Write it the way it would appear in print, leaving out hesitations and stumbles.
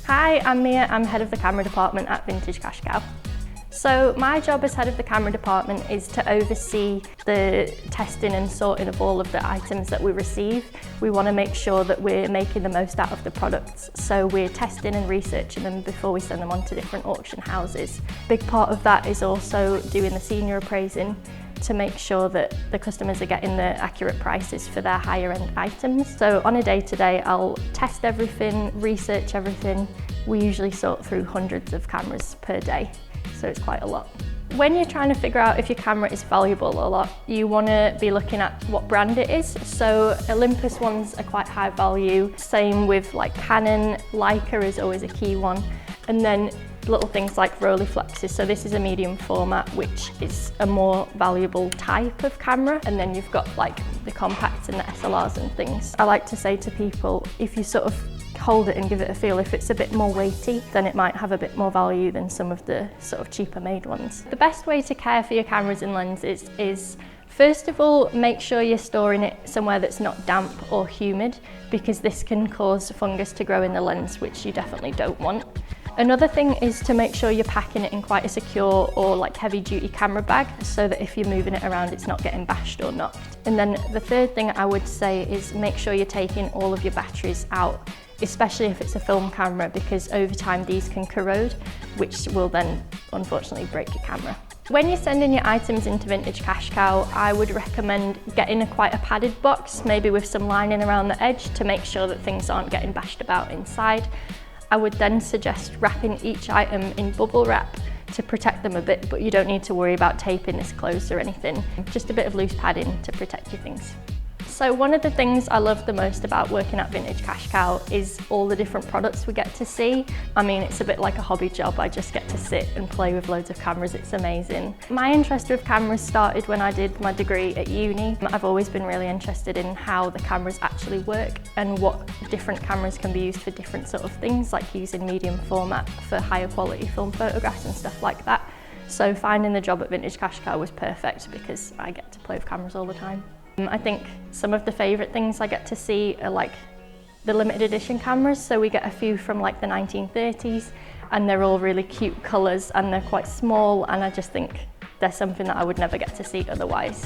Hi, I'm Mia. I'm head of the camera department at Vintage Cash Cow. So my job as head of the camera department is to oversee the testing and sorting of all of the items that we receive. We want to make sure that we're making the most out of the products. So we're testing and researching them before we send them on to different auction houses. Big part of that is also doing the senior appraising to make sure that the customers are getting the accurate prices for their higher end items. So on a day-to-day, I'll test everything, research everything. We usually sort through hundreds of cameras per day, so it's quite a lot. When you're trying to figure out if your camera is valuable or not, you want to be looking at what brand it is. So Olympus ones are quite high value. Same with like Canon, Leica is always a key one. And then little things like Rolleiflexes. So this is a medium format, which is a more valuable type of camera. And then you've got like the compacts and the SLRs and things. I like to say to people, if you sort of hold it and give it a feel, if it's a bit more weighty, then it might have a bit more value than some of the sort of cheaper made ones. The best way to care for your cameras and lenses is first of all, make sure you're storing it somewhere that's not damp or humid, because this can cause fungus to grow in the lens, which you definitely don't want. Another thing is to make sure you're packing it in quite a secure or like heavy duty camera bag, so that if you're moving it around it's not getting bashed or knocked. And then the third thing I would say is make sure you're taking all of your batteries out, especially if it's a film camera, because over time these can corrode, which will then unfortunately break your camera. When you're sending your items into Vintage Cash Cow, I would recommend getting quite a padded box, maybe with some lining around the edge to make sure that things aren't getting bashed about inside. I would then suggest wrapping each item in bubble wrap to protect them a bit, but you don't need to worry about taping this closed or anything. Just a bit of loose padding to protect your things. So one of the things I love the most about working at Vintage Cash Cow is all the different products we get to see. I mean, it's a bit like a hobby job. I just get to sit and play with loads of cameras. It's amazing. My interest with cameras started when I did my degree at uni. I've always been really interested in how the cameras actually work and what different cameras can be used for different sort of things, like using medium format for higher quality film photographs and stuff like that. So finding the job at Vintage Cash Cow was perfect because I get to play with cameras all the time. I think some of the favourite things I get to see are like the limited edition cameras. So we get a few from like the 1930s and they're all really cute colours and they're quite small, and I just think they're something that I would never get to see otherwise.